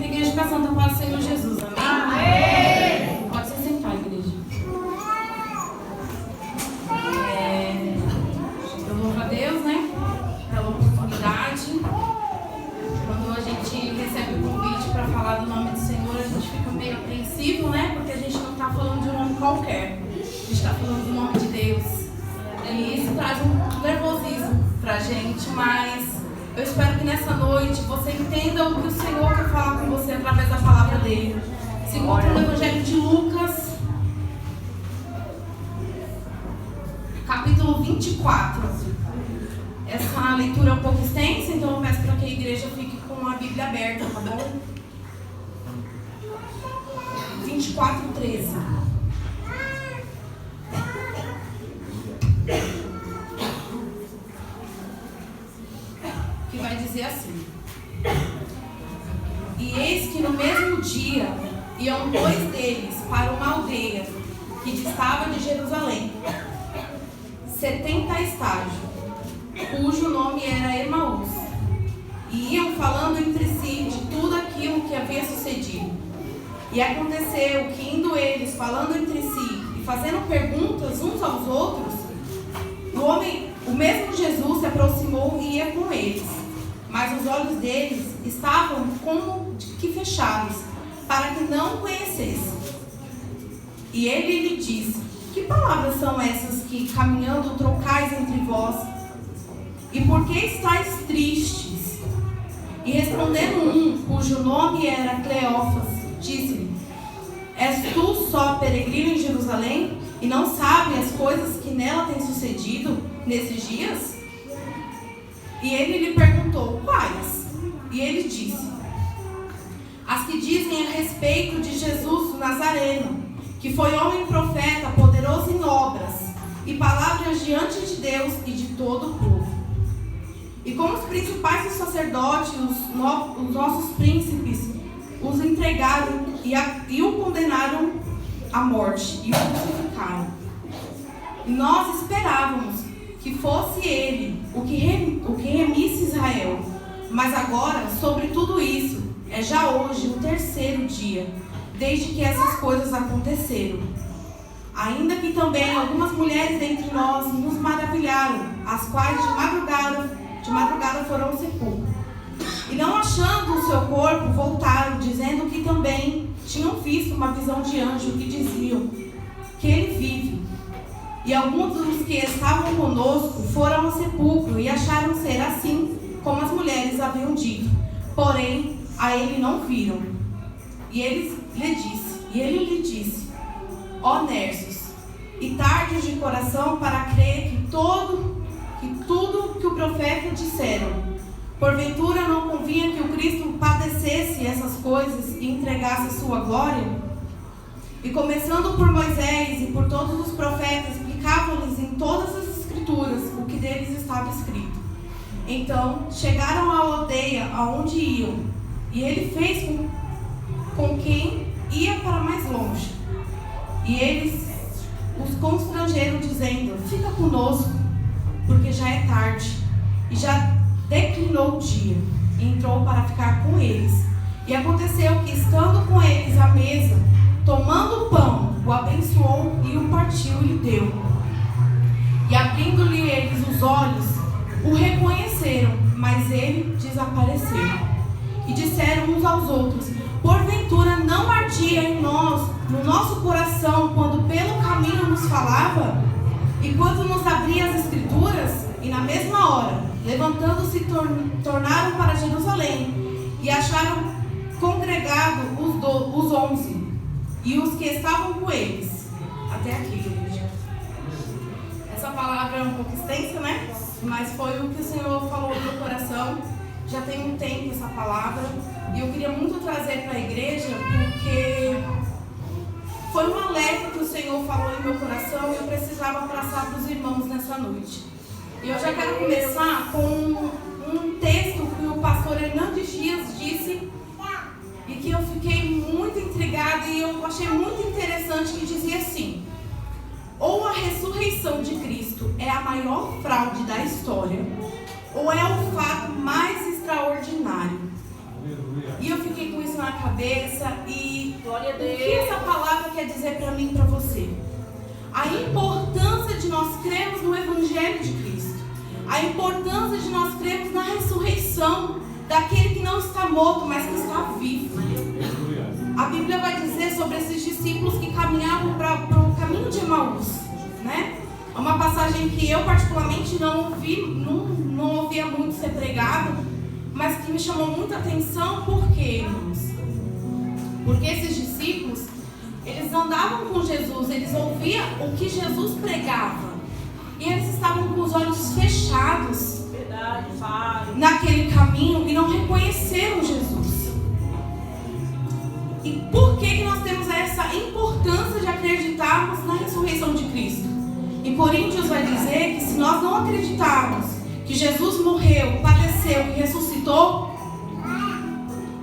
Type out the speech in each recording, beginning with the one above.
muita igreja fica santa para o Senhor Jesus, amém? Pode se sentar, igreja. Eu louvo a Deus, né? Pela oportunidade. Quando a gente recebe o convite para falar do nome do Senhor, a gente fica meio apreensivo, né? Porque a gente não está falando de um nome qualquer. A gente está falando do nome de Deus. E isso traz um nervosismo pra gente, mas eu espero que nessa noite você entenda o que o Senhor quer falar com você através da palavra dele. Se encontra no Evangelho de Lucas, capítulo 24. Essa leitura é um pouco extensa, então eu peço para que a igreja fique com a Bíblia aberta, tá bom? 24:13. Que vai dizer assim: E eis que no mesmo dia iam dois deles para uma aldeia que distava de Jerusalém, 70 estádios, cujo nome era Emaús, e iam falando entre si de tudo aquilo que havia sucedido. E aconteceu que, indo eles falando entre si e fazendo perguntas uns aos outros, o mesmo Jesus se aproximou e ia com eles, mas os olhos deles estavam como que fechados, para que não o conhecessem. E ele lhe disse: Que palavras são essas que, caminhando, trocais entre vós? E por que estáis tristes? E respondendo cujo nome era Cleófas, disse-lhe: És tu só peregrino em Jerusalém, e não sabe as coisas que nela têm sucedido nesses dias? E ele lhe perguntou: Quais? E ele disse: As que dizem a respeito de Jesus o Nazareno, que foi homem profeta, poderoso em obras e palavras diante de Deus e de todo o povo. E como os principais dos sacerdotes, os nossos príncipes, os entregaram e o condenaram à morte e o crucificaram. E nós esperávamos que fosse ele o que remisse Israel. Mas agora, sobre tudo isso, é já hoje o terceiro dia, desde que essas coisas aconteceram. Ainda que também algumas mulheres dentre nós nos maravilharam, as quais de madrugada foram ao sepulcro. E não achando o seu corpo, voltaram, dizendo que também tinham visto uma visão de anjo que diziam que ele vive. E alguns dos que estavam conosco foram ao sepulcro e acharam ser assim como as mulheres haviam dito, porém a ele não viram. E ele lhe disse: Ó Nersos, e tardes de coração para crer que tudo que o profeta disseram. Porventura não convinha que o Cristo padecesse essas coisas e entregasse a sua glória? E começando por Moisés e por todos os profetas, explicavam-lhes em todas as escrituras o que deles estava escrito. Então chegaram à aldeia aonde iam, e ele fez com quem ia para mais longe. E eles os constrangeram, dizendo: Fica conosco, porque já é tarde, e já declinou o dia. E entrou para ficar com eles. E aconteceu que, estando com eles à mesa, tomando o pão, o abençoou e o partiu e lhe deu. E abrindo-lhe eles os olhos, o reconheceram, mas ele desapareceu. E disseram uns aos outros: Porventura não ardia em nós, no nosso coração, quando pelo caminho nos falava? E quando nos abria as escrituras? E na mesma hora, levantando-se, tornaram para Jerusalém, e acharam congregado os 11, e os que estavam com eles. Até aqui, igreja. Essa palavra é um pouco extensa, né? Mas foi o que o Senhor falou no meu coração. Já tem um tempo essa palavra, e eu queria muito trazer para a igreja, porque foi um alerta que o Senhor falou no meu coração, e eu precisava passar para os irmãos nessa noite. E eu já quero começar com um texto que o pastor Hernandes Dias disse, e que eu fiquei muito intrigada e eu achei muito interessante, que dizia assim: ou a ressurreição de Cristo é a maior fraude da história, ou é o fato mais extraordinário. E eu fiquei com isso na cabeça. E o que essa palavra quer dizer para mim e para você? A importância de nós crermos no Evangelho de Cristo. A importância de nós crermos na ressurreição daquele que não está morto, mas que está vivo. A Bíblia vai dizer sobre esses discípulos que caminhavam para o caminho de Emaús, né? É uma passagem que eu particularmente não ouvia muito ser pregada, mas que me chamou muita atenção. Por quê, irmãos? Porque esses discípulos, eles andavam com Jesus, eles ouviam o que Jesus pregava. E eles estavam com os olhos fechados naquele caminho e não reconheceram Jesus. E por que nós temos essa importância de acreditarmos na ressurreição de Cristo? Em Coríntios vai dizer que se nós não acreditarmos que Jesus morreu, padeceu e ressuscitou,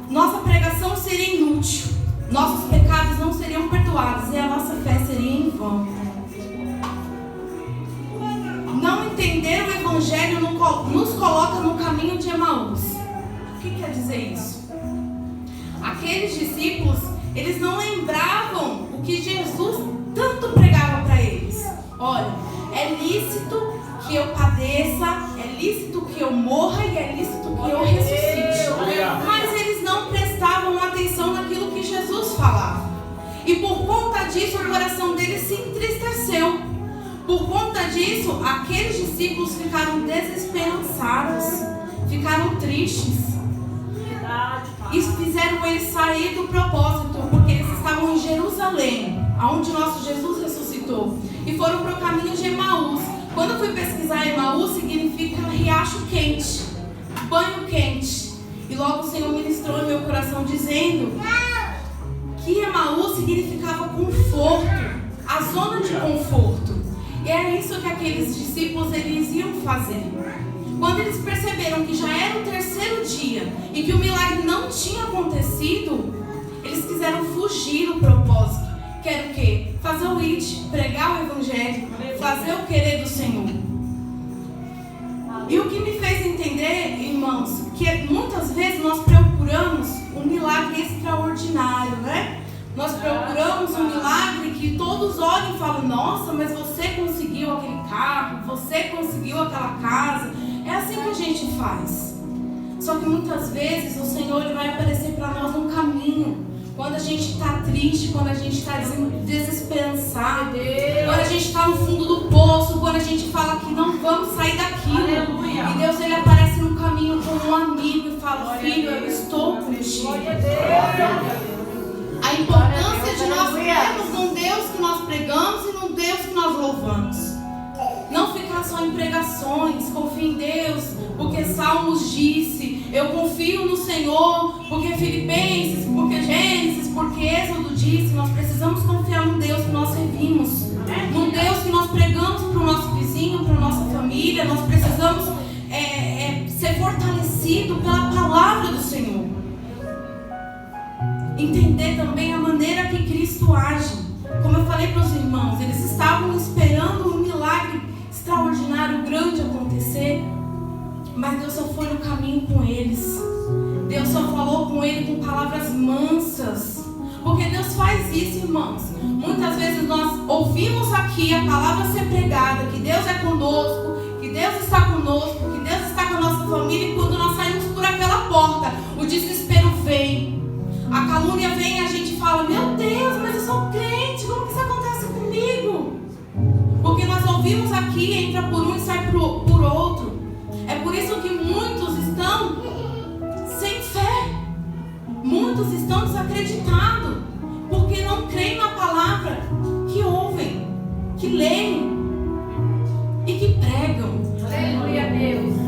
nossa pregação seria inútil, nossos pecados não seriam perdoados e a nossa fé seria em vão. Não entender o Evangelho nos coloca no caminho de Emaús. O que quer dizer isso? Aqueles discípulos, eles não lembravam o que Jesus tanto pregava para eles. Olha, é lícito que eu padeça, é lícito que eu morra e é lícito que eu ressuscite. Mas eles não prestavam atenção naquilo que Jesus falava. E por conta disso o coração deles se entristeceu. Por conta disso, aqueles discípulos ficaram desesperançados, ficaram tristes. E fizeram eles sair do propósito, porque eles estavam em Jerusalém, onde nosso Jesus ressuscitou, e foram para o caminho de Emaús. Quando eu fui pesquisar, Emaús significa riacho quente, banho quente. E logo o Senhor ministrou em meu coração dizendo que Emaús significava conforto, a zona de conforto. E era isso que aqueles discípulos eles iam fazer. Quando eles perceberam que já era o terceiro dia e que o milagre não tinha acontecido, eles quiseram fugir do propósito. Que era o quê? Fazer o IT, pregar o Evangelho, fazer o querer do Senhor. E o que me fez entender, irmãos, que muitas vezes nós procuramos um milagre extraordinário, né? Nós procuramos um milagre que todos olhem e falam: nossa, mas você conseguiu aquele carro, você conseguiu aquela casa. É assim que a gente faz. Só que muitas vezes o Senhor ele vai aparecer para nós no caminho. Quando a gente está triste, quando a gente está desesperançado, quando a gente está no fundo do poço, quando a gente fala que não vamos sair daquilo. E Deus ele aparece no caminho como um amigo e fala: filho, eu estou contigo. A importância de nós crermos num Deus que nós pregamos e num Deus que nós louvamos. Não ficar só em pregações, confie em Deus, porque Salmos disse, eu confio no Senhor, porque Filipenses, porque Gênesis, porque Êxodo disse. Nós precisamos confiar no Deus que nós servimos, num Deus que nós pregamos para o nosso vizinho, para a nossa família. Nós precisamos ser fortalecidos pela palavra do Senhor. Entender também a maneira que Cristo age. Como eu falei para os irmãos, eles estavam esperando um milagre extraordinário, grande acontecer, mas Deus só foi no caminho com eles. Deus só falou com ele com palavras mansas, porque Deus faz isso, irmãos. Muitas vezes nós ouvimos aqui a palavra ser pregada, que Deus é conosco, que Deus está conosco, que Deus está com a nossa família, e quando nós saímos por aquela porta, o desespero vem. A calúnia vem e a gente fala: meu Deus, mas eu sou crente, como que isso acontece comigo? Porque nós ouvimos aqui, entra por um e sai por outro. É por isso que muitos estão sem fé. Muitos estão desacreditados, porque não creem na palavra que ouvem, que leem e que pregam. Aleluia, Deus.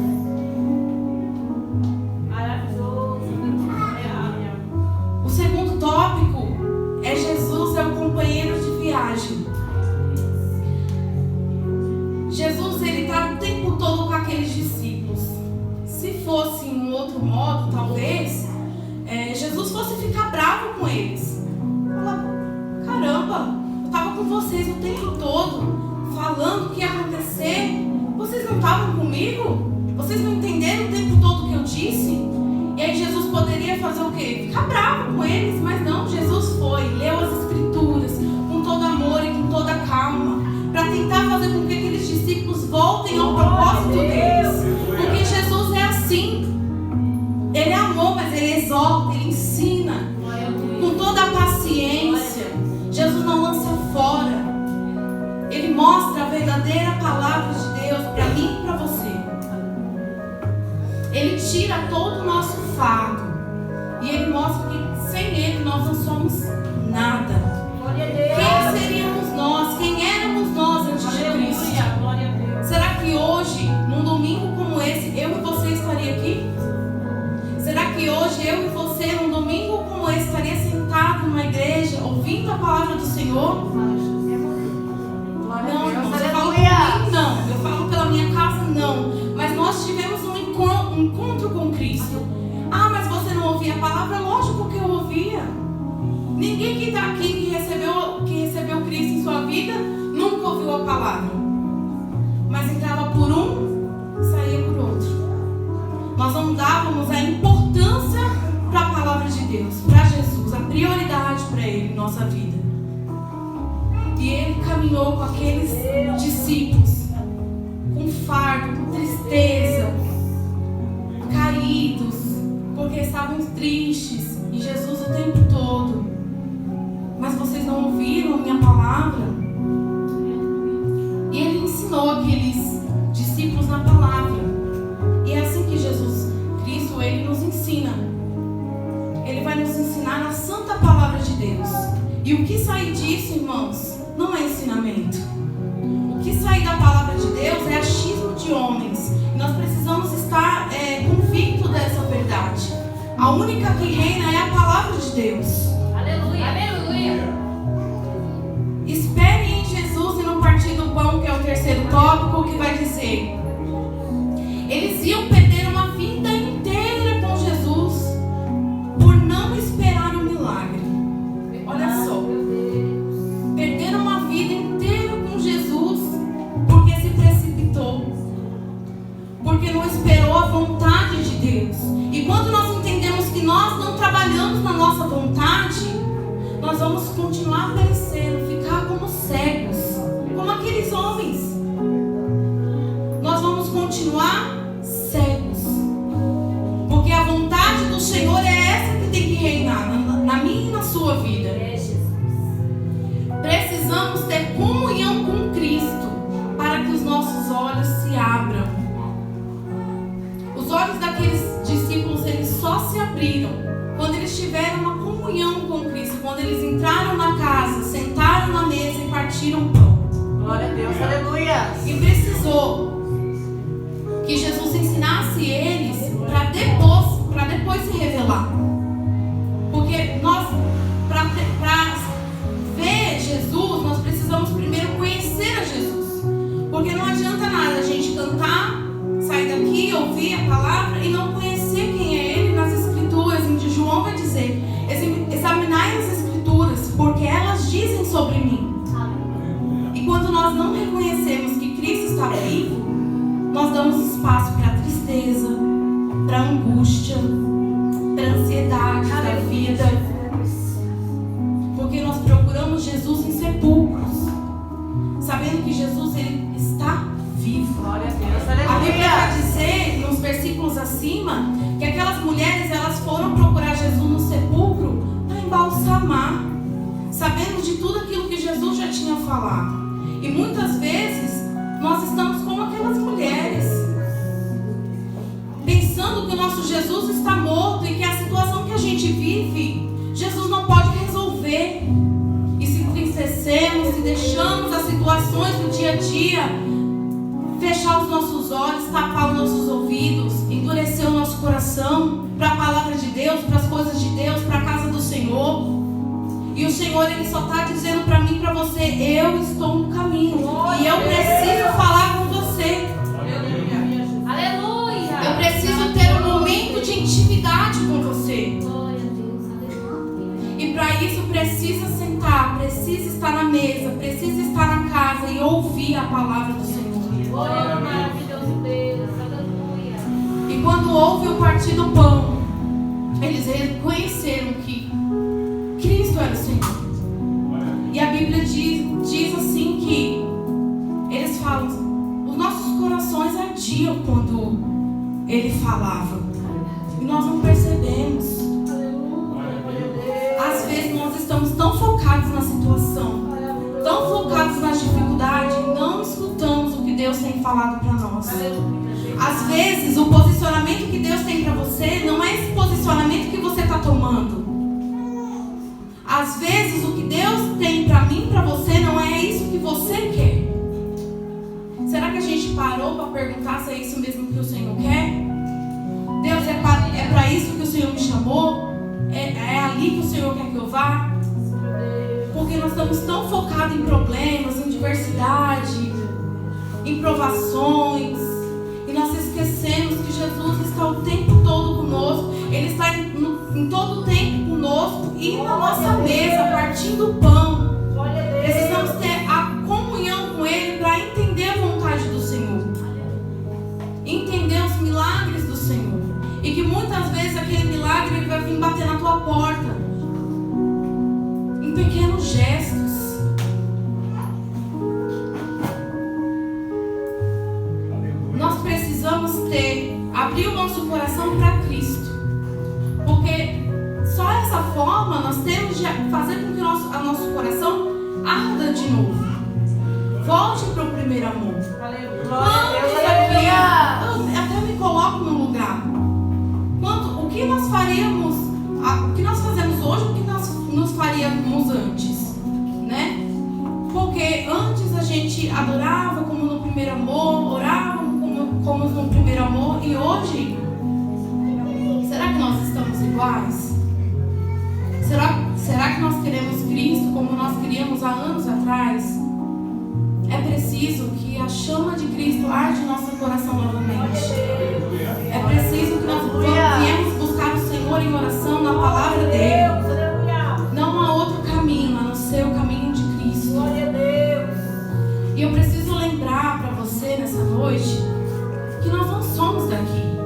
O segundo tópico é: Jesus é o companheiro de viagem. Jesus ele está o tempo todo com aqueles discípulos. Se fosse em um outro modo, talvez Jesus fosse ficar bravo com eles. Falar: caramba, eu estava com vocês o tempo todo, falando o que ia acontecer. Vocês não estavam comigo? Vocês não entenderam o tempo todo o que eu disse? E aí Jesus poderia fazer o quê? Ficar bravo com eles, mas não, Jesus foi, leu as Escrituras com todo amor e com toda calma, para tentar fazer com que aqueles discípulos voltem ao propósito deles. Porque Jesus é assim, Ele é amor, mas Ele exorta, Ele ensina com toda a paciência. Jesus não lança fora, Ele mostra a verdadeira palavra de Deus para mim e para você. Ele tira todo o nosso fardo e Ele mostra que sem Ele nós não somos nada. Quem seríamos nós? Quem éramos nós antes de Cristo? Será que hoje, num domingo como esse, eu e você estaria aqui? Será que hoje eu e você, num domingo como esse, estaria sentado numa igreja ouvindo a palavra do Senhor? Não, irmãos, eu falo por mim, não. Eu falo pela minha casa, não. Mas nós tivemos um encontro com Cristo. Ah, mas você não ouvia a palavra? Lógico que eu ouvia. Ninguém que está aqui que recebeu Cristo em sua vida nunca ouviu a palavra. Mas entrava por um e saía por outro. Nós não dávamos a importância para a palavra de Deus, para Jesus, a prioridade para Ele em nossa vida. E Ele caminhou com aqueles discípulos com fardo, com tristeza, caídos, porque estavam tristes, e Jesus o tempo todo. Mas vocês não ouviram a minha palavra? E Ele ensinou aqueles discípulos na palavra. E é assim que Jesus Cristo, Ele nos ensina. Ele vai nos ensinar na santa palavra de Deus. E o que sair disso, irmãos, não é ensinamento. O que sair da palavra de Deus é achismo de homens. E nós precisamos estar convictos dessa verdade. A única que reina é a palavra de Deus. Aleluia, aleluia. Espere em Jesus e no partir do pão, que é o terceiro tópico, que vai dizer: eles iam perder uma vida inteira com Jesus por não esperar o milagre. Olha só, perderam uma vida inteira com Jesus porque se precipitou, porque não esperou a vontade de Deus. E quando nós entendemos que nós não trabalhamos na nossa vontade, nós vamos continuar perecendo, ficar como cegos, como aqueles homens. Nós vamos continuar cegos, porque a vontade do Senhor é essa que tem que reinar na minha e na sua vida. Precisamos ter comunhão com Cristo para que os nossos olhos se abram. Os olhos daqueles discípulos, eles só se abriram quando eles tiveram uma comunhão com Cristo, quando eles entraram na casa, sentaram na mesa e partiram pão. Glória a Deus, aleluia. E precisou que Jesus ensinasse eles para depois se revelar. Porque nós, para ver Jesus, nós precisamos primeiro conhecer a Jesus. Porque não adianta nada a gente cantar, sair daqui, ouvir a palavra e não conhecer quem é Ele nas Escrituras. Em João vai dizer: examinai as Escrituras, porque elas dizem sobre mim. E quando nós não reconhecemos que Cristo está vivo, nós damos espaço para a tristeza, para a angústia, para a ansiedade da vida. Porque nós procuramos Jesus em sepulcros, sabendo que Jesus, Ele está vivo. Glória a Deus, A Bíblia vai aleluia. dizer, nos versículos acima, que aquelas mulheres, elas foram procurar Jesus no sepulcro para embalsamar, sabendo de tudo aquilo que Jesus já tinha falado. E muitas vezes nós estamos como aquelas mulheres, pensando que o nosso Jesus está morto e que a situação que a gente vive, Jesus não pode resolver. E se entristecemos, se deixamos as situações do dia a dia fechar os nossos olhos, tapar os nossos ouvidos, endurecer o nosso coração para a palavra de Deus, para as coisas de Deus, para a casa do Senhor. E o Senhor, Ele só está dizendo para mim e para você: eu estou no caminho e eu preciso falar com você. Aleluia. Eu preciso ter um momento de intimidade com você. Glória a Deus, aleluia. E para isso precisa sentar, precisa estar na mesa, precisa estar na casa e ouvir a palavra do Senhor. Glória, maravilhoso Deus, aleluia. E quando ouve o partir do pão, Eles reconheceram que Cristo era o Senhor. E a Bíblia diz assim que eles falam, os nossos corações ardiam quando ele falava. E nós não percebemos. Às vezes nós estamos tão focados na situação, tão focados nas dificuldades, e não escutamos o que Deus tem falado para nós. Às vezes o posicionamento que Deus tem para você não é esse posicionamento que você está tomando. Às vezes o que Deus tem para mim, para você, não é isso que você quer. Será que a gente parou para perguntar se é isso mesmo que o Senhor quer? Deus, é para isso que o Senhor me chamou? É ali que o Senhor quer que eu vá? Porque nós estamos tão focados em problemas, em diversidade, em provações, e nós esquecemos que Jesus está o tempo todo conosco. Ele está em todo o tempo conosco e na nossa mesa, partindo o pão. Precisamos ter a comunhão com Ele para entender a vontade do Senhor, entender os milagres do Senhor. E que muitas vezes aquele milagre vai vir bater na tua porta, em pequenos gestos. Nós precisamos abrir o nosso coração para Cristo, porque só essa forma nós temos de fazer com que o nosso coração arda de novo, volte para o primeiro amor. Eu até me coloco no lugar. O que nós faríamos, o que nós fazemos hoje, o que nós nos faríamos antes, né? Porque antes a gente adorava como no primeiro amor, orava como no primeiro amor, e hoje, será que nós estamos iguais? Será que nós queremos Cristo como nós queríamos há anos atrás? É preciso que a chama de Cristo arde em nosso coração novamente. É preciso que nós viemos buscar o Senhor em oração na palavra dele. Não há outro caminho a não ser o caminho de Cristo. E eu preciso lembrar para você nessa noite que nós não somos daqui.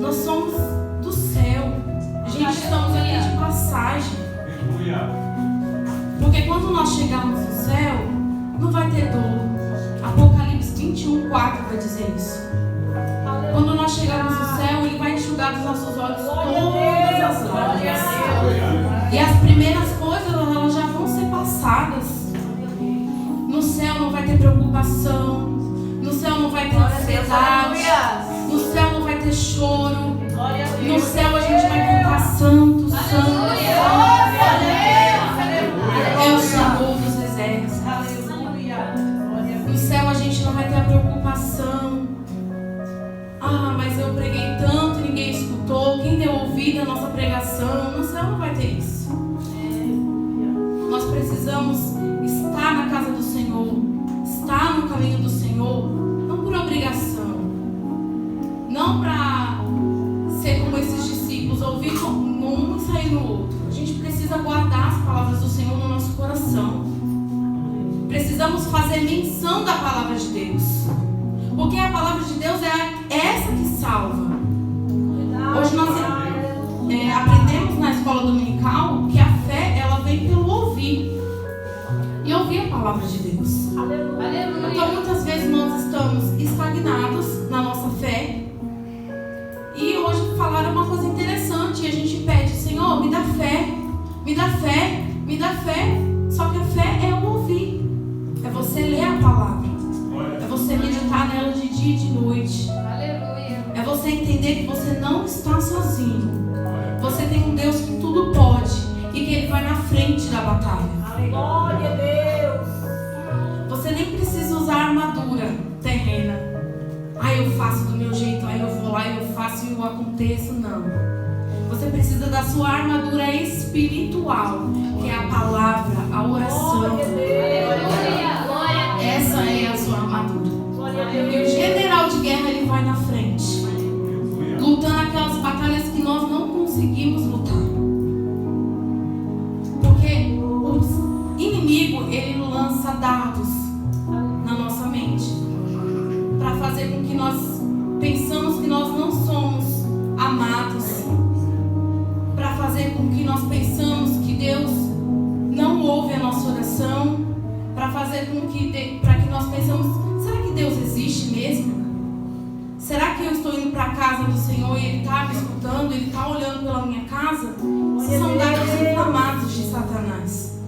Nós somos do céu. Gente, estamos aqui de passagem. Porque quando nós chegarmos no céu, não vai ter dor. Apocalipse 21:4 vai dizer isso. Quando nós chegarmos no céu, Ele vai enxugar dos nossos olhos todas as lágrimas. E as primeiras coisas, elas já vão ser passadas. No céu não vai ter preocupação. No céu não vai ter ansiedade. No céu não vai ter choro. No céu a gente vai cantar santo, santo, santo. É o Senhor dos exércitos. No céu a gente não vai ter a preocupação. Mas eu preguei tanto e ninguém escutou. Quem deu ouvido à nossa pregação? No céu não vai ter isso. Nós precisamos estar na casa do Senhor, estar no caminho do Senhor, não por obrigação, não para ser como esses discípulos, ouvir um e sair no outro. A gente precisa guardar as palavras do Senhor no nosso coração. Precisamos fazer menção da palavra de Deus, porque a palavra de Deus é essa que salva. Hoje nós aprendemos na escola dominical que a fé, ela vem pelo ouvir, e ouvir a palavra de Deus. Aleluia. Então muitas vezes nós estamos estagnados na nossa fé, e hoje falaram uma coisa interessante, e a gente pede: Senhor, me dá fé, me dá fé, me dá fé. Só que a fé é o ouvir, é você ler a palavra, é você meditar nela de dia e de noite. Aleluia. É você entender que você não está sozinho. Você tem um Deus que tudo pode e que Ele vai na frente da batalha. Glória a Deus. Você nem precisa usar armadura terrena. Eu faço do meu jeito, eu vou lá, eu faço e eu aconteço. Não. Você precisa da sua armadura espiritual, que é a palavra, a oração. Essa é a sua armadura. E o general de guerra, ele vai na frente, lutando aquelas batalhas que nós não conseguimos lutar. Porque o inimigo, ele lança dardos na nossa mente para fazer com que nós pensamos que nós não somos amados, para que nós pensamos, será que Deus existe mesmo? Será que eu estou indo para a casa do Senhor e Ele está me escutando, Ele está olhando pela minha casa? São dados inflamados de Satanás.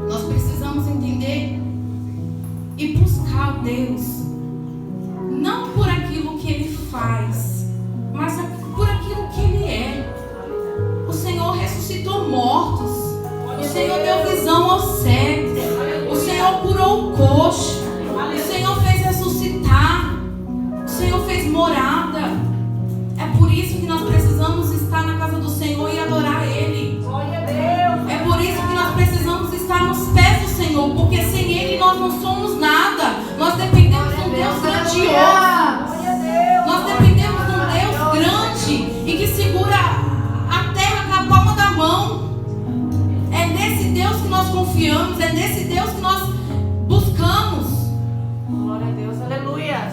Nós precisamos entender e buscar Deus, não por aquilo que Ele faz, mas por aquilo que Ele é. O Senhor ressuscitou mortos, o Senhor deu visão aos cegos, o Senhor curou o coxo, o Senhor fez ressuscitar, o Senhor fez morada. É por isso que nós precisamos estar na casa do Senhor e adorar Ele. É por isso que nós precisamos estar nos pés do Senhor, porque sem Ele nós não somos nada. Nós dependemos de um Deus grandioso. Nós dependemos de um Deus grande e que segura a terra com a palma da mão. É nesse Deus que nós confiamos, é nesse Deus que nós buscamos. Glória a Deus, aleluia.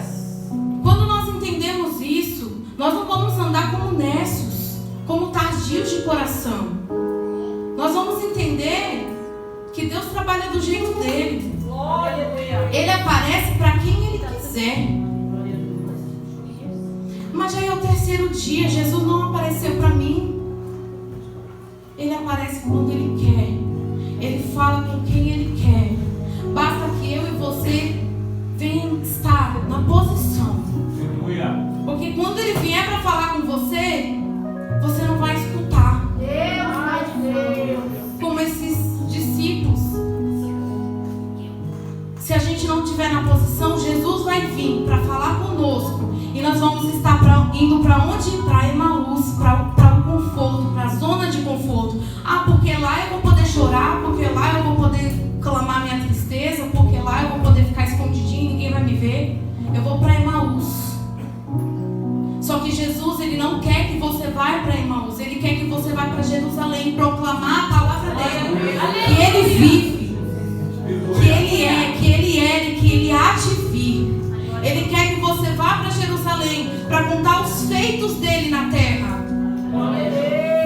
Quando nós entendemos isso, nós não vamos andar como nécios, como tardios de coração. Nós vamos entender que Deus trabalha do jeito dele. Ele aparece para quem Ele quiser. Mas já é o terceiro dia, Jesus não apareceu para mim. Ele aparece quando Ele quer. Ele fala com quem Ele quer. Basta que eu e você venham estar na posição. Porque quando Ele vier para falar com você, você não vai escutar. Como esses discípulos. Se a gente não estiver na posição, Jesus vai vir para falar conosco. E nós vamos estar indo para onde? Para Emaús, para o conforto, para a zona de conforto. Ah, porque lá eu vou poder chorar, porque lá eu vou poder clamar minha tristeza, porque lá eu vou poder ficar escondidinho, ninguém vai me ver. Eu vou para Emaús. Só que Jesus, Ele não quer que você vá para Emaús. Ele quer que você vá para Jerusalém proclamar a palavra dele. Que Ele vive, que Ele é, que Ele era e que Ele há de vir. Ele quer que você vá para Jerusalém para contar os feitos dele na terra.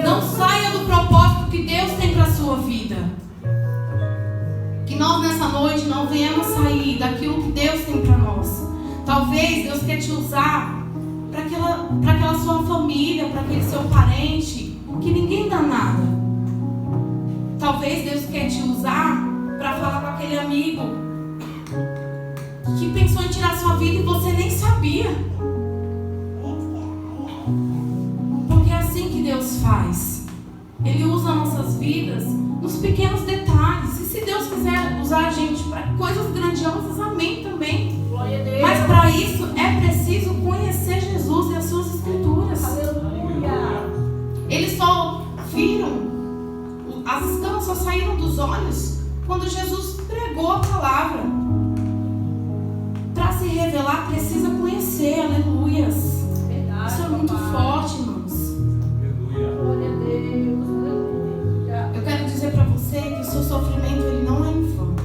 Não saia do propósito que Deus tem para a sua vida. Que nós nessa noite não venhamos sair daquilo que Deus tem para nós. Talvez Deus quer te usar para aquela sua família, para aquele seu parente que ninguém dá nada. Talvez Deus quer te usar para falar com aquele amigo que pensou em tirar sua vida e você nem sabia. Porque é assim que Deus faz. Ele usa nossas vidas nos pequenos detalhes. E se Deus quiser usar a gente para coisas grandiosas, amém também. Mas para isso é preciso conhecer Jesus e as suas escrituras. Eles só viram, as escamas só saíram dos olhos quando Jesus pregou a palavra. Para se revelar precisa conhecer, aleluias. Isso é muito forte, irmãos. Eu quero dizer para você que o seu sofrimento ele não é em vão.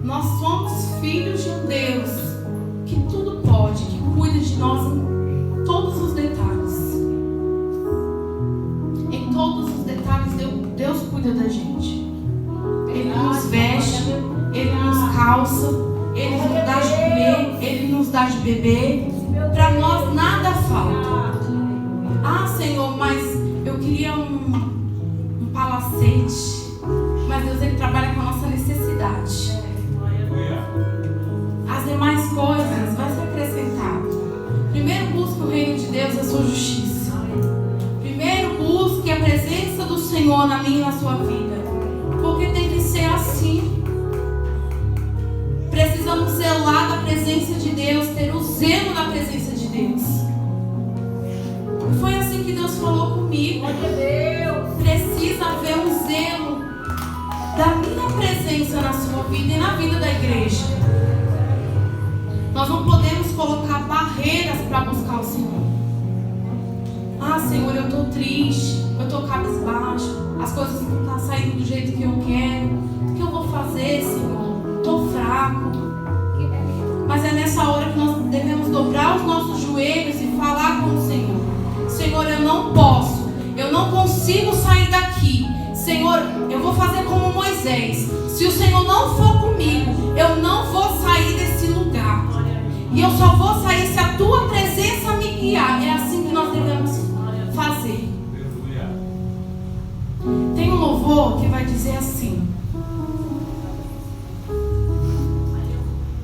Nós somos filhos de um Deus que tudo pode, que cuida de nós em todos os detalhes. Em todos os detalhes Deus cuida da gente. Ele nos veste, Ele nos calça, Ele nos dá de comer, Ele nos dá de beber. Para nós nada falta. Ah, Senhor, mas eu queria um palacete. Mas Deus, Ele trabalha com a nossa necessidade. As demais coisas vai ser acrescentado. Primeiro busque o reino de Deus e a sua justiça. Primeiro busque a presença do Senhor na minha e na sua vida. Porque tem que ser assim. Precisamos zelar da presença de Deus, ter o zelo da presença de Deus. Foi assim que Deus falou comigo. Precisa haver um zelo da minha presença na sua vida e na vida da igreja. Nós não podemos colocar barreiras para buscar o Senhor. Ah, Senhor, eu estou triste, eu estou cabisbaixo, as coisas não estão saindo do jeito que eu quero. O que eu vou fazer, Senhor? Estou fraco. Mas é nessa hora que nós devemos dobrar os nossos joelhos e falar com o Senhor. Senhor, eu não posso, eu não consigo sair daqui Senhor, eu vou fazer como Moisés. Se o Senhor não for comigo, eu não vou sair desse lugar. E eu só vou sair se a tua presença me guiar. É assim que nós devemos fazer. Tem um louvor que vai dizer assim: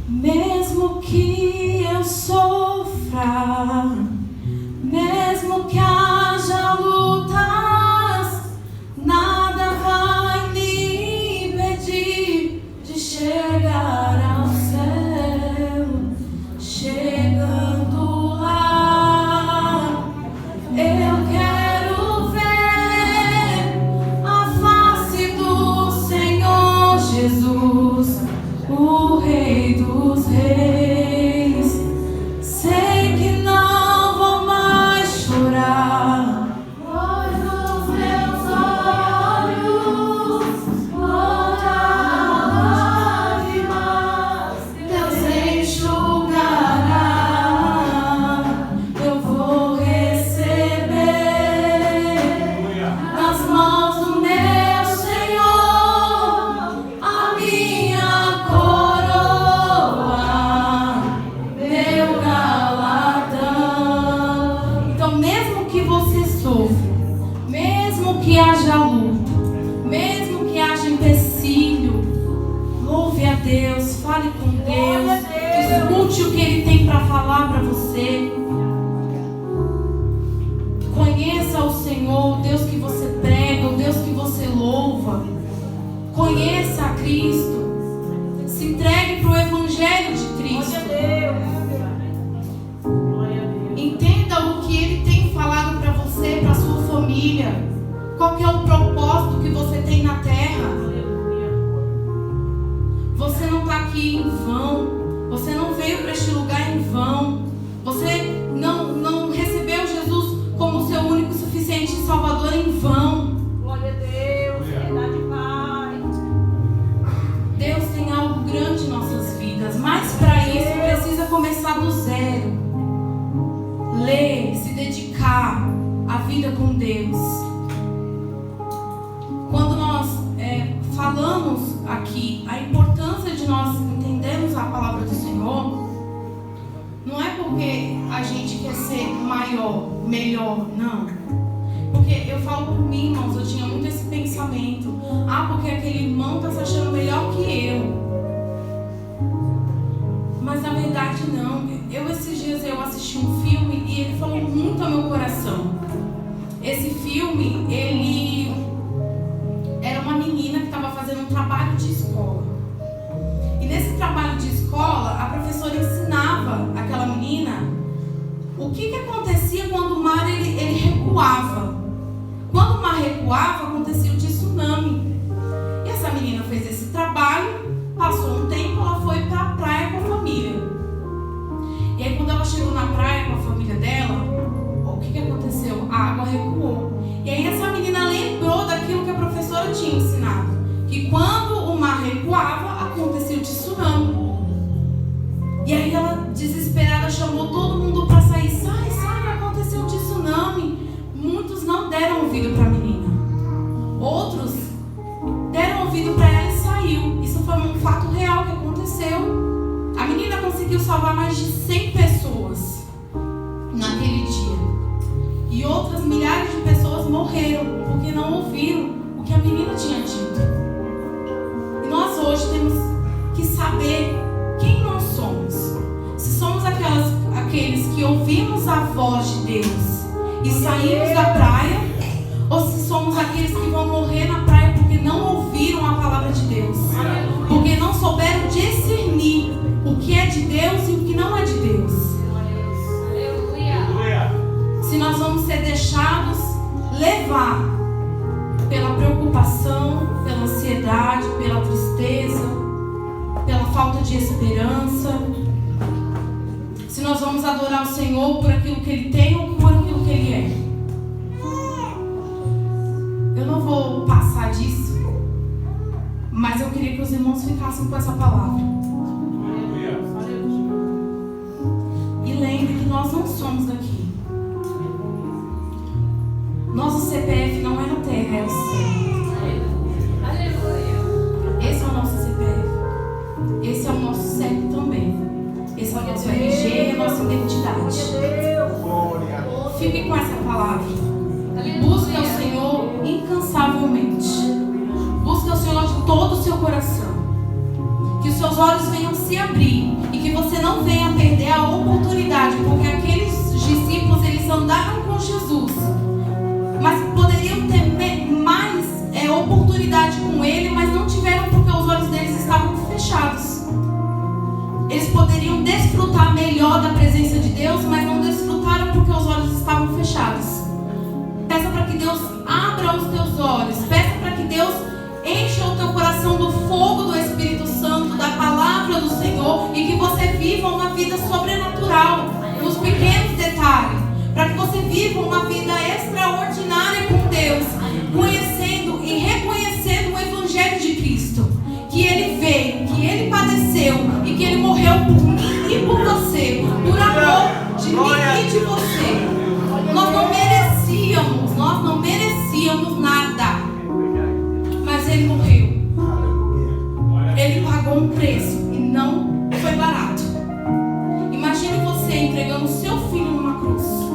mesmo que eu sofra, mesmo que haja lutas, nada vai me impedir de chegar ao céu. Chegando lá, eu quero ver a face do Senhor Jesus, o Rei dos Reis. Sei que não vou mais chorar, pois os meus olhos voltarão lágrimas, Deus enxugará. Eu vou receber nas mãos do meu Senhor a minha coroa, meu galardão. Então, mesmo que você sofra, mesmo que haja luta, mesmo que haja empecilho, louve a Deus, fale com Deus, escute o que Ele tem para falar para você. Conheça o Senhor, o Deus que você prega, o Deus que você louva. Conheça a Cristo. Se entregue para o Evangelho de Cristo. Entenda o que Ele tem falado para você, para a sua família. Qual que é o propósito que você tem na terra? Você não está aqui em vão. Você não veio para este lugar em vão. Você não recebeu Jesus como seu único e suficiente Salvador em vão. Glória a Deus, verdade, Pai. Deus tem algo grande em nossas vidas, mas para isso precisa começar do zero. Ler, se dedicar à vida com Deus. Quando nós falamos aqui a importância de nós entendermos a palavra do Senhor, não é porque a gente quer ser maior, melhor, não. Porque eu falo por mim, irmãos, eu tinha muito esse pensamento. Porque aquele irmão está se achando melhor que eu. Mas na verdade não. Esses dias eu assisti um filme e ele falou muito ao meu coração. Esse filme, ele era uma menina que estava fazendo um trabalho de escola. E nesse trabalho de escola, a professora ensinava aquela menina o que acontecia quando o mar ele recuava. Quando o mar recuava, acontecia o tsunami. E essa menina fez esse trabalho, passou um tempo, ela foi para a praia com a família. E aí quando ela chegou na praia com a família dela, o que aconteceu? A água recuou. E aí essa menina lembrou daquilo que a professora tinha ensinado, que quando o mar recuava, acontecia o tsunami. E aí ela, desesperada, chamou todo mundo para sair. Sai, vai acontecer o tsunami. Muitos não deram ouvido para a menina. Outros deram ouvido para ela e saiu. Isso foi um fato real que aconteceu. A menina conseguiu salvar mais de 100 pessoas naquele dia. E outras milhares de pessoas morreram porque não ouviram o que a menina tinha dito. E nós hoje temos que saber quem nós somos. Se somos aqueles que ouvimos a voz de Deus e saímos da praia, ou se somos aqueles que vão morrer na praia porque não ouviram a palavra de Deus, porque não souberam discernir o que é de Deus e o que não é de Deus. Se nós vamos ser deixados levar pela preocupação, pela ansiedade, pela tristeza, pela falta de esperança, se nós vamos adorar o Senhor por aquilo que Ele tem ou por aquilo que Ele é. Eu não vou passar disso, mas eu queria que os irmãos ficassem com essa palavra. E lembre que nós não somos daqui. Nosso CPF não é na terra, é o céu. é o nosso RG e a nossa identidade. Fique com essa palavra. Busque ao Senhor incansavelmente. Busque ao Senhor de todo o seu coração. Que os seus olhos venham se abrir e que você não venha perder a oportunidade, porque aqueles discípulos, eles andaram com Jesus, mas poderiam ter mais oportunidade com Ele, mas não tiveram porque os olhos deles estavam fechados. Eles poderiam desfrutar melhor da presença de Deus, mas não desfrutaram porque os olhos estavam fechados. Peça para que Deus abra os teus olhos. Peça para que Deus encha o teu coração do fogo do Espírito Santo, da palavra do Senhor, e que você viva uma vida sobrenatural nos pequenos detalhes, para que você viva uma vida extraordinária com Deus, conhecendo e reconhecendo o Evangelho de Cristo, que Ele veio, que Ele padeceu e que Ele morreu por mim e por você, por amor de mim e de você. Nós não merecíamos nada, mas Ele morreu. Ele pagou um preço e não foi barato. Imagine você entregando o seu filho numa cruz.